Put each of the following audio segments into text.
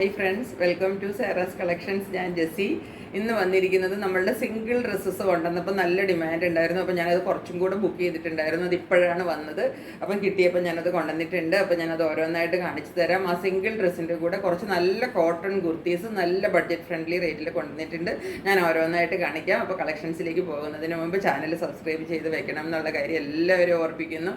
Hi friends, welcome to Sera's collections. ഞാൻ ജെസ്സി. ഇന്ന് വന്നിരിക്കുന്നത് നമ്മളുടെ സിംഗിൾ ഡ്രസ്സസ് കൊണ്ടുവന്നപ്പോൾ നല്ല ഡിമാൻഡ് ഉണ്ടായിരുന്നു. അപ്പോൾ ഞാനത് കുറച്ചും കൂടെ ബുക്ക് ചെയ്തിട്ടുണ്ടായിരുന്നു. അത് ഇപ്പോഴാണ് വന്നത്. അപ്പം കിട്ടിയപ്പോൾ ഞാനത് കൊണ്ടുവന്നിട്ടുണ്ട്. അപ്പോൾ ഞാനത് ഓരോന്നായിട്ട് കാണിച്ചു തരാം. ആ സിംഗിൾ ഡ്രസ്സിൻ്റെ കൂടെ കുറച്ച് നല്ല കോട്ടൺ കുർത്തീസ് നല്ല ബഡ്ജറ്റ് ഫ്രണ്ട്ലി റേറ്റിൽ കൊണ്ടുവന്നിട്ടുണ്ട്. ഞാൻ ഓരോന്നായിട്ട് കാണിക്കാം. അപ്പോൾ കളക്ഷൻസിലേക്ക് പോകുന്നതിന് മുമ്പ് ചാനൽ സബ്സ്ക്രൈബ് ചെയ്ത് വെക്കണം എന്നുള്ള കാര്യം എല്ലാവരും ഓർപ്പിക്കുന്നു.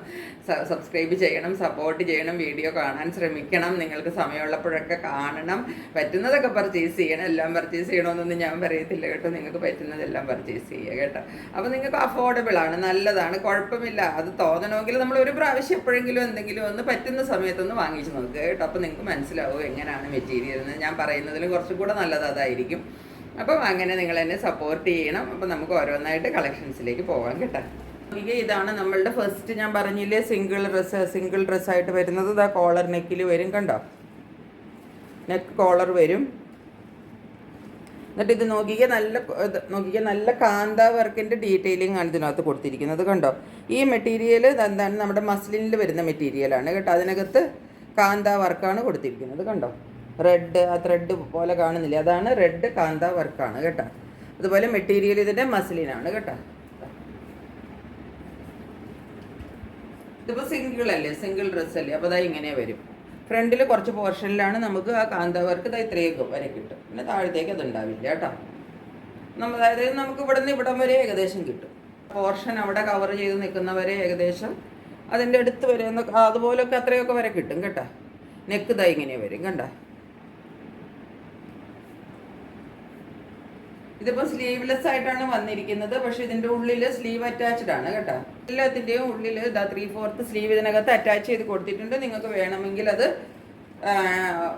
സബ്സ്ക്രൈബ് ചെയ്യണം, സപ്പോർട്ട് ചെയ്യണം, വീഡിയോ കാണാൻ ശ്രമിക്കണം. നിങ്ങൾക്ക് സമയമുള്ളപ്പോഴൊക്കെ കാണണം. പറ്റുന്നതൊക്കെ പർച്ചേസ് ചെയ്യണം. എല്ലാം പർച്ചേസ് ചെയ്യണമെന്നൊന്നും ഞാൻ പറയത്തില്ല കേട്ടോ. നിങ്ങൾക്ക് പറ്റുന്നതെല്ലാം പർച്ചേസ് ചെയ്യുക കേട്ടോ. അപ്പോൾ നിങ്ങൾക്ക് അഫോർഡബിൾ ആണ്, നല്ലതാണ്, കുഴപ്പമില്ല. അത് തോന്നണമെങ്കിൽ നമ്മൾ ഒരു പ്രാവശ്യം എപ്പോഴെങ്കിലും എന്തെങ്കിലും ഒന്ന് പറ്റുന്ന സമയത്തൊന്ന് വാങ്ങിച്ച് നോക്കുക കേട്ടോ. അപ്പോൾ നിങ്ങൾക്ക് മനസ്സിലാവും എങ്ങനെയാണ് മെറ്റീരിയൽ എന്ന്. ഞാൻ പറയുന്നതിലും കുറച്ചും കൂടെ നല്ലത് അതായിരിക്കും. അപ്പം അങ്ങനെ നിങ്ങൾ എന്നെ സപ്പോർട്ട് ചെയ്യണം. അപ്പം നമുക്ക് ഓരോന്നായിട്ട് കളക്ഷൻസിലേക്ക് പോകാം കേട്ടോ. ഇതാണ് നമ്മളുടെ ഫസ്റ്റ്, ഞാൻ പറഞ്ഞില്ലേ, സിംഗിൾ ഡ്രസ്സായിട്ട് വരുന്നത്. ഇതാ കോളർ നെക്കിൽ വരും, കണ്ടോ? നെക്ക് കോളർ വരും. എന്നിട്ട് ഇത് നോക്കിക്കുക, നല്ല കാന്ത വർക്കിൻ്റെ ഡീറ്റെയിലിംഗ് ആണ് ഇതിനകത്ത് കൊടുത്തിരിക്കുന്നത്, കണ്ടോ? ഈ മെറ്റീരിയൽ എന്താണ്, നമ്മുടെ മസ്ലിനിൽ വരുന്ന മെറ്റീരിയലാണ് കേട്ടോ. അതിനകത്ത് കാന്ത വർക്കാണ് കൊടുത്തിരിക്കുന്നത്, കണ്ടോ? റെഡ്, ആ ത്രെഡ് പോലെ കാണുന്നില്ല, അതാണ് റെഡ് കാന്ത വർക്കാണ് കേട്ടോ. അതുപോലെ മെറ്റീരിയൽ ഇതിൻ്റെ മസ്ലിനാണ് കേട്ടോ. ഇതിപ്പോൾ സിംഗിൾ ഡ്രസ്സ് അല്ലേ. അപ്പോൾ അതാ ഇങ്ങനെ വരും. ഫ്രണ്ടിൽ കുറച്ച് പോർഷനിലാണ് നമുക്ക് ആ കാന്ത വർക്ക് ഇത്രയൊക്കെ വരെ കിട്ടും. പിന്നെ താഴത്തേക്ക് അത് ഉണ്ടാവില്ല കേട്ടോ. അതായത് നമുക്ക് ഇവിടെ നിന്ന് ഇവിടം വരെ ഏകദേശം കിട്ടും. പോർഷൻ അവിടെ കവർ ചെയ്ത് നിൽക്കുന്നവരെ ഏകദേശം അതിൻ്റെ അടുത്ത് വരെ അതുപോലൊക്കെ അത്രയൊക്കെ വരെ കിട്ടും കേട്ടോ. നെക്ക് ഇങ്ങനെ വരും, കണ്ടോ? ഇതിപ്പോൾ സ്ലീവ്ലെസ് ആയിട്ടാണ് വന്നിരിക്കുന്നത്. പക്ഷേ ഇതിൻ്റെ ഉള്ളിൽ സ്ലീവ് അറ്റാച്ച്ഡ് ആണ് കേട്ടോ. എല്ലാത്തിൻ്റെയും ഉള്ളിൽ 3/4 സ്ലീവ് ഇതിനകത്ത് അറ്റാച്ച് ചെയ്ത് കൊടുത്തിട്ടുണ്ട്. നിങ്ങൾക്ക് വേണമെങ്കിൽ അത്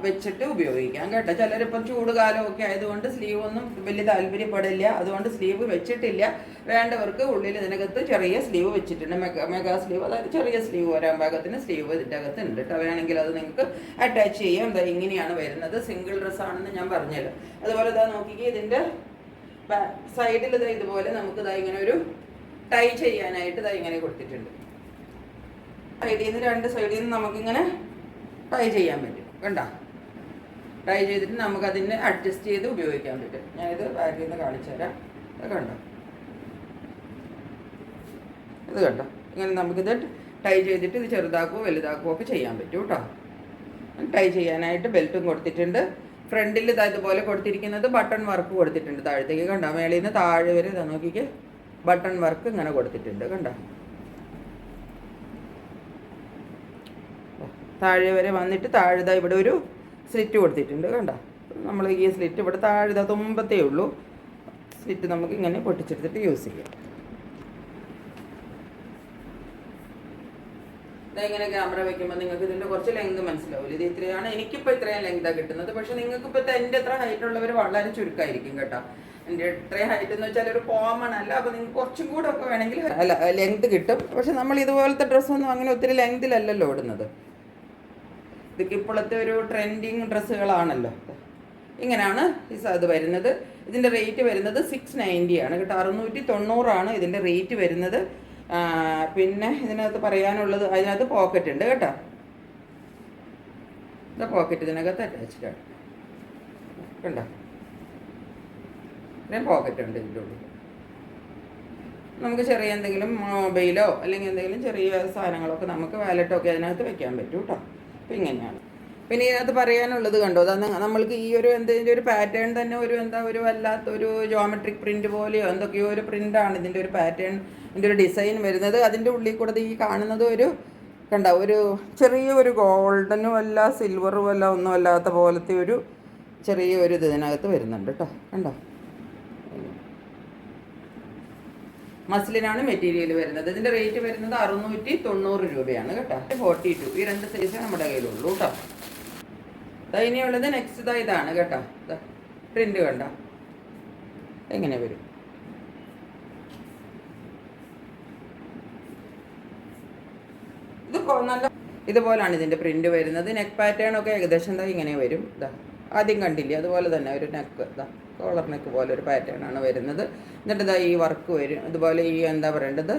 വെച്ചിട്ട് ഉപയോഗിക്കാം കേട്ടോ. ചിലരിപ്പം ചൂട് കാലമൊക്കെ ആയതുകൊണ്ട് സ്ലീവ് ഒന്നും വലിയ താല്പര്യപ്പെടില്ല. അതുകൊണ്ട് സ്ലീവ് വെച്ചിട്ടില്ല. വേണ്ടവർക്ക് ഉള്ളിൽ ഇതിനകത്ത് ചെറിയ സ്ലീവ് വെച്ചിട്ടുണ്ട്. മെഗാ സ്ലീവ്, അതായത് ചെറിയ സ്ലീവ് വരാൻ പാകത്തിന് സ്ലീവ് ഇതിൻ്റെ അകത്ത് ഉണ്ട് കേട്ടോ. വേണമെങ്കിൽ അത് നിങ്ങൾക്ക് അറ്റാച്ച് ചെയ്യാം. ഇങ്ങനെയാണ് വരുന്നത്. സിംഗിൾ ഡ്രസ്സാണെന്ന് ഞാൻ പറഞ്ഞല്ലോ. അതുപോലെ നോക്കിക്കേ, ഇതിൻ്റെ സൈഡിൽ ഇതുപോലെ നമുക്ക് ഇങ്ങനെ ഒരു ടൈ ചെയ്യാനായിട്ട് ഇങ്ങനെ കൊടുത്തിട്ടുണ്ട്. സൈഡിൽ നിന്ന്, രണ്ട് സൈഡിൽ നിന്ന് നമുക്കിങ്ങനെ ടൈ ചെയ്യാൻ പറ്റും, കണ്ടോ? ടൈ ചെയ്തിട്ട് നമുക്കതിനെ അഡ്ജസ്റ്റ് ചെയ്ത് ഉപയോഗിക്കാൻ പറ്റും. ഞാനിത് ബാക്കിൽ നിന്ന് കാണിച്ചു തരാം. ഇത് കണ്ടോ? ഇത് കണ്ടോ? ഇങ്ങനെ നമുക്കിത് ടൈ ചെയ്തിട്ട് ഇത് ചെറുതാക്കുകയോ വലുതാക്കുകയോ ഒക്കെ ചെയ്യാൻ പറ്റും കേട്ടോ. ടൈ ചെയ്യാനായിട്ട് ബെൽറ്റും കൊടുത്തിട്ടുണ്ട്. ഫ്രണ്ടിൽ ഇതുപോലെ കൊടുത്തിരിക്കുന്നത് ബട്ടൺ വർക്ക് കൊടുത്തിട്ടുണ്ട്. താഴത്തേക്ക് കണ്ടോ? മേളിൽ നിന്ന് താഴെ വരെ നോക്കിക്ക് ബട്ടൺ വർക്ക് ഇങ്ങനെ കൊടുത്തിട്ടുണ്ട്, കണ്ടോ? താഴെ വരെ വന്നിട്ട് താഴെ ഇവിടെ ഒരു സ്ലിറ്റ് കൊടുത്തിട്ടുണ്ട്, കണ്ടോ? നമ്മൾ ഈ സ്ലിറ്റ് ഇവിടെ താഴെ തുമ്പത്തേ ഉള്ളൂ. സ്ലിറ്റ് നമുക്ക് ഇങ്ങനെ പൊട്ടിച്ചെടുത്തിട്ട് യൂസ് ചെയ്യാം. ഇതെങ്ങനെ ക്യാമറ വയ്ക്കുമ്പോൾ നിങ്ങൾക്ക് ഇതിൻ്റെ കുറച്ച് ലെങ്ത് മനസ്സിലാവില്ല. ഇത് ഇത്രയാണ്, എനിക്കിപ്പോൾ ഇത്രയും ലെങ്താണ് കിട്ടുന്നത്. പക്ഷേ നിങ്ങൾക്കിപ്പോൾ എൻ്റെ എത്ര ഹൈറ്റ് ഉള്ളവർ വളരെ ചുരുക്കമായിരിക്കും കേട്ടോ. എൻ്റെ ഇത്രയും ഹൈറ്റ് എന്ന് വെച്ചാൽ ഒരു കോമൺ അല്ല. അപ്പോൾ നിങ്ങൾക്ക് കുറച്ചും കൂടെ ഒക്കെ വേണമെങ്കിൽ ലെങ്ത് കിട്ടും. പക്ഷെ നമ്മൾ ഇതുപോലത്തെ ഡ്രസ്സൊന്നും അങ്ങനെ ഒത്തിരി ലെങ്തിലല്ലല്ലോ ഇടുന്നത്. ഇതൊക്കെ ഇപ്പോഴത്തെ ഒരു ട്രെൻഡിങ് ഡ്രസ്സുകളാണല്ലോ. ഇങ്ങനെയാണ് അത് വരുന്നത്. ഇതിൻ്റെ റേറ്റ് വരുന്നത് 690 ആണ് കേട്ടോ. 690 ഇതിൻ്റെ റേറ്റ് വരുന്നത്. പിന്നെ ഇതിനകത്ത് പറയാനുള്ളത്, അതിനകത്ത് പോക്കറ്റ് ഉണ്ട് കേട്ടോ. ഇതാ പോക്കറ്റ് ഇതിനകത്ത് അറ്റാച്ച്ഡ് ആണ്, കണ്ടോ? പിന്നെ പോക്കറ്റ് ഉണ്ട് ഇതിൻ്റെ ഉള്ളിൽ. നമുക്ക് ചെറിയ എന്തെങ്കിലും മൊബൈലോ അല്ലെങ്കിൽ എന്തെങ്കിലും ചെറിയ സാധനങ്ങളൊക്കെ നമുക്ക് വാലറ്റൊക്കെ അതിനകത്ത് വെക്കാൻ പറ്റും കേട്ടോ. അപ്പം ഇങ്ങനെയാണ്. പിന്നെ ഇതിനകത്ത് പറയാനുള്ളത് കണ്ടോ, നമ്മൾക്ക് ഈ ഒരു എന്തെങ്കിലും ഒരു പാറ്റേൺ തന്നെ ഒരു വല്ലാത്തൊരു ജോമെട്രിക് പ്രിൻറ്റ് പോലെയോ എന്തൊക്കെയോ ഒരു പ്രിൻ്റാണ് ഇതിൻ്റെ ഒരു പാറ്റേൺ, ഇതിൻ്റെ ഒരു ഡിസൈൻ വരുന്നത്. അതിൻ്റെ ഉള്ളിൽ കൂടെ ഈ കാണുന്നത് കണ്ടോ, ഒരു ചെറിയൊരു ഗോൾഡനും അല്ല സിൽവറും അല്ല ഒന്നും അല്ലാത്ത പോലത്തെ ഒരു ചെറിയൊരു ഇതിനകത്ത് വരുന്നുണ്ട് കേട്ടോ, കണ്ടോ? മസ്ലിനാണ് മെറ്റീരിയൽ വരുന്നത്. ഇതിൻ്റെ റേറ്റ് വരുന്നത് 690 രൂപയാണ് കേട്ടോ. 42 ഈ രണ്ട് സൈസ് നമ്മുടെ കയ്യിലുള്ളൂ കേട്ടോ. ഇനിയുള്ളത് നെക്സ്റ്റ് ഇതാണ് കേട്ടോ. പ്രിന്റ് കണ്ടോ എങ്ങനെ വരും? ഇത് നല്ല ഇതുപോലാണ് ഇതിൻ്റെ പ്രിന്റ് വരുന്നത്. നെക്ക് പാറ്റേൺ ഒക്കെ ഏകദേശം ഇങ്ങനെ വരും. ആദ്യം കണ്ടില്ലേ, അതുപോലെ തന്നെ ഒരു നെക്ക് കോളർ നെക്ക് പോലെ ഒരു പാറ്റേൺ ആണ് വരുന്നത്. എന്നിട്ട് ഈ വർക്ക് വരും. അതുപോലെ ഈ എന്താ പറയേണ്ടത്,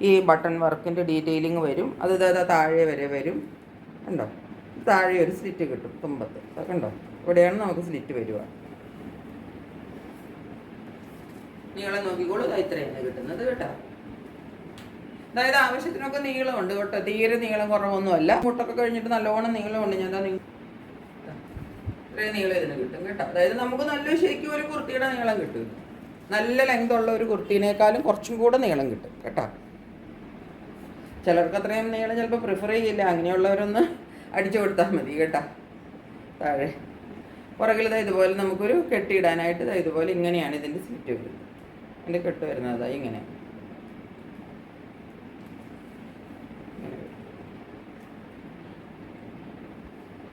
ഈ ബട്ടൺ വർക്കിൻ്റെ ഡീറ്റെയിലിംഗ് വരും. അത് താഴെ വരെ വരും, ഉണ്ടോ? താഴെ ഒരു സ്ലിറ്റ് കിട്ടും തുമ്പത്ത്. കണ്ടോ, ഇവിടെയാണ് നമുക്ക് സ്ലിറ്റ് വരിക. നീളം നോക്കിക്കോളൂ, ഇത്രയാണ് കിട്ടുന്നത് കേട്ടോ. അതായത് ആവശ്യത്തിനൊക്കെ നീളമുണ്ട് കേട്ടോ, തീരെ നീളം കുറവൊന്നുമല്ല. മുട്ടൊക്കെ കഴിഞ്ഞിട്ട് നല്ലോണം നീളമുണ്ട്. ഞാൻ ഇത്രയും നീളം ഇതിന് കിട്ടും കേട്ടോ. അതായത് നമുക്ക് നല്ല ശരിക്കും ഒരു കുർത്തിയുടെ നീളം കിട്ടും. നല്ല ലെങ്ത് ഉള്ള ഒരു കുർത്തീനേക്കാളും കുറച്ചും കൂടെ നീളം കിട്ടും കേട്ടോ. ചിലർക്ക് അത്രയും നീളം ചിലപ്പോൾ പ്രിഫർ ചെയ്യില്ല, അങ്ങനെയുള്ളവരൊന്ന് അടിച്ചു കൊടുത്താൽ മതി കേട്ടോ. താഴെ പുറകിൽ ഇതുപോലെ നമുക്കൊരു കെട്ടിയിടാനായിട്ട് ഇതുപോലെ ഇങ്ങനെയാണ് ഇതിൻ്റെ സ്ലിറ്റ് വരുന്നത്. അതിൻ്റെ കെട്ട് വരുന്നത് ഇങ്ങനെ.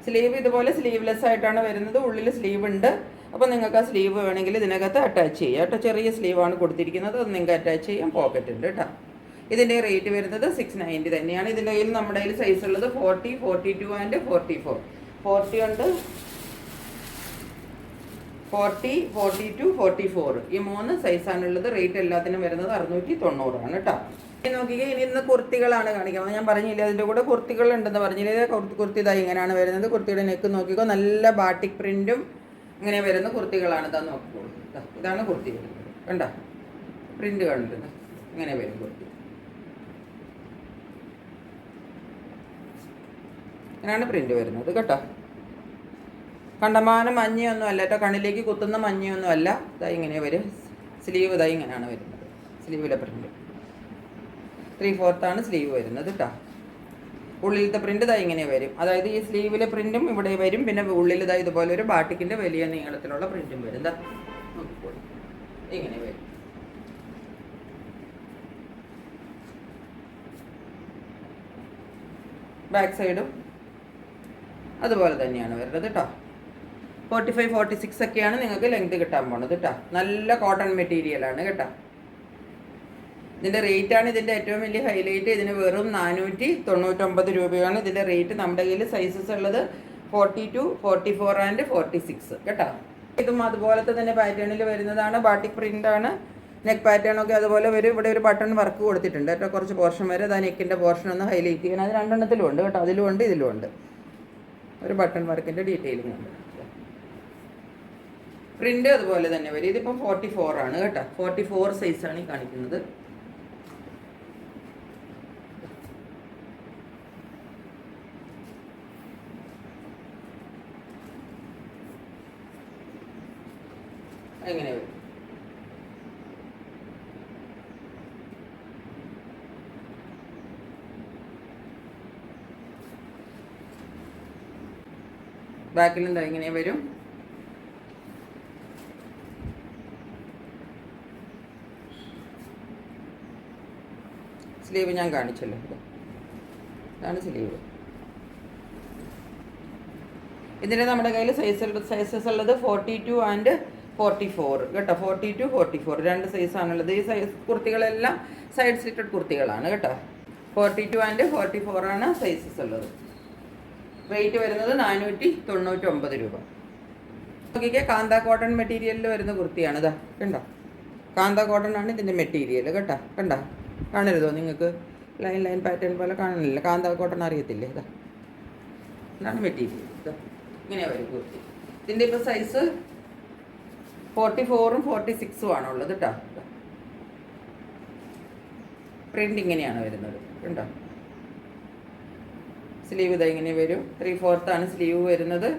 സ്ലീവ് ഇതുപോലെ സ്ലീവ്ലെസ് ആയിട്ടാണ് വരുന്നത്. ഉള്ളിൽ സ്ലീവ് ഉണ്ട്. അപ്പോൾ നിങ്ങൾക്ക് ആ സ്ലീവ് വേണമെങ്കിൽ ഇതിനകത്ത് അറ്റാച്ച് ചെയ്യാം കേട്ടോ. ചെറിയ സ്ലീവാണ് കൊടുത്തിരിക്കുന്നത്, അത് നിങ്ങൾക്ക് അറ്റാച്ച് ചെയ്യാം. പോക്കറ്റ് ഉണ്ട് കേട്ടോ. ഇതിൻ്റെ റേറ്റ് വരുന്നത് 690 തന്നെയാണ്. ഇതിൻ്റെ കയ്യിൽ നമ്മുടെ കയ്യിൽ സൈസ് ഉള്ളത് 40, 42 ആൻഡ് 44. 40 ഉണ്ട്, 40, 42, 44 ഈ 3 സൈസാണുള്ളത്. റേറ്റ് എല്ലാത്തിനും വരുന്നത് 690 കേട്ടോ. നോക്കിക്കേ, ഇനി ഇന്ന് കുർത്തികളാണ് കാണിക്കുന്നത്. ഞാൻ പറഞ്ഞില്ലേ അതിൻ്റെ കൂടെ കുർത്തികൾ ഉണ്ടെന്ന് പറഞ്ഞില്ലേ. കുർത്തി ഇതാ ഇങ്ങനെയാണ് വരുന്നത്. കുർത്തിയുടെ നെക്ക് നോക്കിക്കോ, നല്ല ബാട്ടിക് പ്രിൻറ്റും ഇങ്ങനെ വരുന്ന കുർത്തികളാണ്. ഇതാ നോക്കിക്കോളൂ, ഇതാണ് കുർത്തി വരുന്നത്. കണ്ടോ, പ്രിൻറ്റ് കണ്ടിരുന്നത് ഇങ്ങനെ വരും കുർത്തി. ഇങ്ങനെയാണ് പ്രിൻറ്റ് വരുന്നത് കേട്ടോ. കണ്ടമാനം മഞ്ഞയൊന്നും അല്ല കേട്ടോ, കണ്ണിലേക്ക് കുത്തുന്ന മഞ്ഞയൊന്നും അല്ല. ഇതാ ഇങ്ങനെ വരും. സ്ലീവ് ഇതാ ഇങ്ങനെയാണ് വരുന്നത്. സ്ലീവിലെ പ്രിൻറ്റ് 3/4 സ്ലീവ് വരുന്നത് കേട്ടോ. ഉള്ളിലത്തെ പ്രിൻ്റ് ഇതാ ഇങ്ങനെ വരും. അതായത് ഈ സ്ലീവിലെ പ്രിൻറ്റും ഇവിടെ വരും. പിന്നെ ഉള്ളിൽ ഇതാ ഇതുപോലെ ഒരു ബാട്ടിക്കിൻ്റെ വലിയ നീളത്തിലുള്ള പ്രിൻറ്റും വരും. എന്താ ഇങ്ങനെ വരും. ബാക്ക് സൈഡും അതുപോലെ തന്നെയാണ് വരുന്നത് കേട്ടോ. 45, 46 ഒക്കെയാണ് നിങ്ങൾക്ക് ലെങ്ത് കിട്ടാൻ പോണത് കേട്ടോ. നല്ല കോട്ടൺ മെറ്റീരിയലാണ് കേട്ടോ. ഇതിൻ്റെ റേറ്റാണ് ഇതിൻ്റെ ഏറ്റവും വലിയ ഹൈലൈറ്റ്. ഇതിന് വെറും 499 രൂപയാണ് ഇതിൻ്റെ റേറ്റ്. നമ്മുടെ കയ്യിൽ സൈസസ് ഉള്ളത് 42, 44 ആൻഡ് 46 കേട്ടോ. ഇതും അതുപോലത്തെ തന്നെ പാറ്റേണിൽ വരുന്നതാണ്. ബാട്ടിക് പ്രിൻ്റാണ്. നെക്ക് പാറ്റേണൊക്കെ അതുപോലെ വരും. ഇവിടെ ഒരു ബട്ടൺ വർക്ക് കൊടുത്തിട്ടുണ്ട് കേട്ടോ. കുറച്ച് പോർഷൻ വരെ അതാ നെക്കിൻ്റെ പോർഷൻ ഒന്ന് ഹൈലൈറ്റ് ചെയ്യണം. അത് രണ്ടെണ്ണത്തിലും ഉണ്ട് കേട്ടോ. അതിലും ഉണ്ട്, ഇതിലും ഉണ്ട്. ഒരു ബട്ടൺ വർക്കിൻ്റെ ഡീറ്റെയിലിംഗ് ഉണ്ട്. പ്രിൻ്റ് അതുപോലെ തന്നെ വരും. ഇതിപ്പം 44 ആണ് കേട്ടോ. 44 സൈസാണ് ഈ കാണിക്കുന്നത്. എങ്ങനെ വരും? ബാക്കിൽ എന്താ ഇങ്ങനെ വരും. സ്ലീവ് ഞാൻ കാണിച്ചല്ലോ, ഇതാണ് സ്ലീവ്. ഇതിൻ്റെ നമ്മുടെ കയ്യിൽ സൈസസ് ഉള്ളത് 42 ആൻഡ് 44 കേട്ടോ. 42, 44 രണ്ട് സൈസാണുള്ളത്. ഈ സൈസ് കുർത്തികളെല്ലാം സൈഡ് സ്ലിറ്റഡ് കുർത്തികളാണ് കേട്ടോ. 42 ആൻഡ് 44 ആണ് സൈസസ് ഉള്ളത്. റേറ്റ് വരുന്നത് 499 രൂപ. നോക്കിക്കേ, കാന്ത കോട്ടൺ മെറ്റീരിയലിൽ വരുന്ന കുർത്തിയാണ്. ഇതാ കണ്ടോ, കാന്ത കോട്ടൺ ആണ് ഇതിൻ്റെ മെറ്റീരിയൽ കേട്ടോ. കണ്ടോ, കാണരുതോ നിങ്ങൾക്ക്? ലൈൻ പാറ്റേൺ പോലെ കാണുന്നില്ല. കാന്ത കോട്ടൺ അറിയത്തില്ലേ? ഇതാ ഇതാണ് മെറ്റീരിയൽ. ഇതാ ഇങ്ങനെ വരും കുർത്തി. ഇതിൻ്റെ ഇപ്പോൾ സൈസ് 44ഉം 46ഉം ആണുള്ളത് കേട്ടോ. പ്രിൻ്റ് ഇങ്ങനെയാണ് വരുന്നത് കണ്ടോ. സ്ലീവ് ഇതാ ഇങ്ങനെ വരും. 3/4 സ്ലീവ് വരുന്നത്.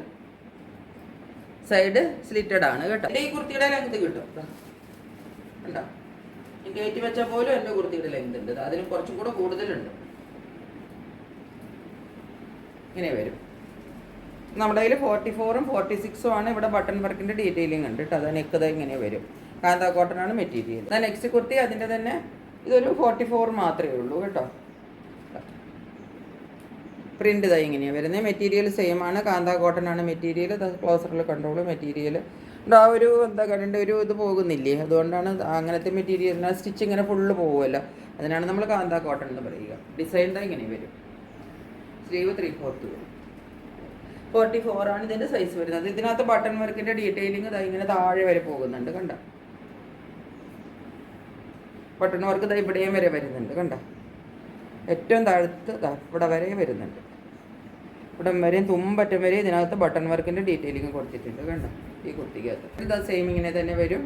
സൈഡ് സ്ലിറ്റഡ് ആണ് കേട്ടോ. ഈ കുർത്തിയുടെ ലെങ്ത് കിട്ടും കണ്ടോ. കയറ്റി വെച്ചാൽ പോലും എൻ്റെ കുർത്തിയുടെ ലെങ്ത് ഉണ്ട്. അതിന് കുറച്ചും കൂടെ കൂടുതലുണ്ട്. ഇങ്ങനെ വരും. നമ്മുടെ കയ്യിൽ 44ഉം 46ഉം ആണ്. ഇവിടെ ബട്ടൺ വർക്കിൻ്റെ ഡീറ്റെയിലിംഗ് ഉണ്ട് കേട്ടോ. അത് നെക്ക് ഇങ്ങനെ വരും. കാന്ത കോട്ടൺ ആണ് മെറ്റീരിയൽ. നെക്സ്റ്റ് കുർത്തി അതിൻ്റെ തന്നെ ഇതൊരു 44 മാത്രമേ ഉള്ളൂ കേട്ടോ. പ്രിൻ്റ് ഇതായി ഇങ്ങനെയാണ് വരുന്നത്. മെറ്റീരിയൽ സെയിം ആണ്. കാന്ത കോട്ടൺ ആണ് മെറ്റീരിയൽ. ക്ലോസറിൽ കണ്ടോളൂ മെറ്റീരിയൽ. ആ ഒരു എന്താ കണ്ടിട്ട് ഒരു ഇത് പോകുന്നില്ലേ, അതുകൊണ്ടാണ് അങ്ങനത്തെ മെറ്റീരിയലിന് സ്റ്റിച്ച് ഇങ്ങനെ ഫുള്ള് പോകുമല്ലോ, അതിനാണ് നമ്മൾ കാന്ത കോട്ടൺ എന്ന് പറയുക. ഡിസൈൻ ഇങ്ങനെ വരും. സ്ലീവ് 3/4 വരും. 44 ആണ് ഇതിൻ്റെ സൈസ് വരുന്നത്. ഇതിനകത്ത് ബട്ടൺ വർക്കിൻ്റെ ഡീറ്റെയിലിംഗ് ഇങ്ങനെ താഴെ വരെ പോകുന്നുണ്ട് കണ്ട. ബട്ടൺ വർക്ക് ഇവിടെയും വരെ വരുന്നുണ്ട് കണ്ട. ഏറ്റവും താഴത്ത് ഇവിടെ വരെ വരുന്നുണ്ട്. ഇവിടം വരെയും തുമ്പറ്റം വരെ ഇതിനകത്ത് ബട്ടൺ വർക്കിൻ്റെ ഡീറ്റെയിലിംഗ് കൊടുത്തിട്ടുണ്ട് കണ്ടോ ഈ കുർത്തിക്കകത്ത്. ഇതാ സെയിം ഇങ്ങനെ തന്നെ വരും.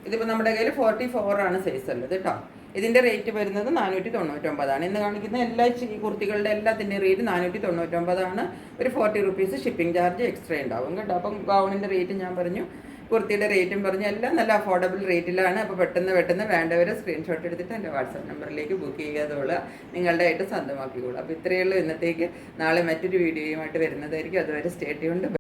ഇതിപ്പോൾ നമ്മുടെ കയ്യിൽ 44 ആണ് സൈസ് ഉള്ളത് കേട്ടോ. ഇതിൻ്റെ റേറ്റ് വരുന്നത് 499. ഇന്ന് കാണിക്കുന്ന എല്ലാ ഈ കുർത്തികളുടെ എല്ലാത്തിൻ്റെയും റേറ്റ് 499. ഒരു 40 റുപ്പീസ് ഷിപ്പിംഗ് ചാർജ് എക്സ്ട്രാ ഉണ്ടാവും കേട്ടോ. അപ്പം ഗൗണിൻ്റെ റേറ്റ് ഞാൻ പറഞ്ഞു, കുർത്തിയുടെ റേറ്റും പറഞ്ഞു, എല്ലാം നല്ല അഫോർഡബിൾ റേറ്റിലാണ്. അപ്പോൾ പെട്ടെന്ന് വേണ്ടവരെ സ്ക്രീൻഷോട്ട് എടുത്തിട്ട് എൻ്റെ വാട്സാപ്പ് നമ്പറിലേക്ക് ബുക്ക് ചെയ്യാതുള്ള നിങ്ങളുടെ ആയിട്ട് സ്വന്തമാക്കിക്കോളൂ. അപ്പോൾ ഇത്രയേ ഉള്ളൂ ഇന്നത്തേക്ക്. നാളെ മറ്റൊരു വീഡിയോയുമായിട്ട് വരുന്നതായിരിക്കും. അതുവരെ സ്റ്റേ ട്യൂൺഡ്.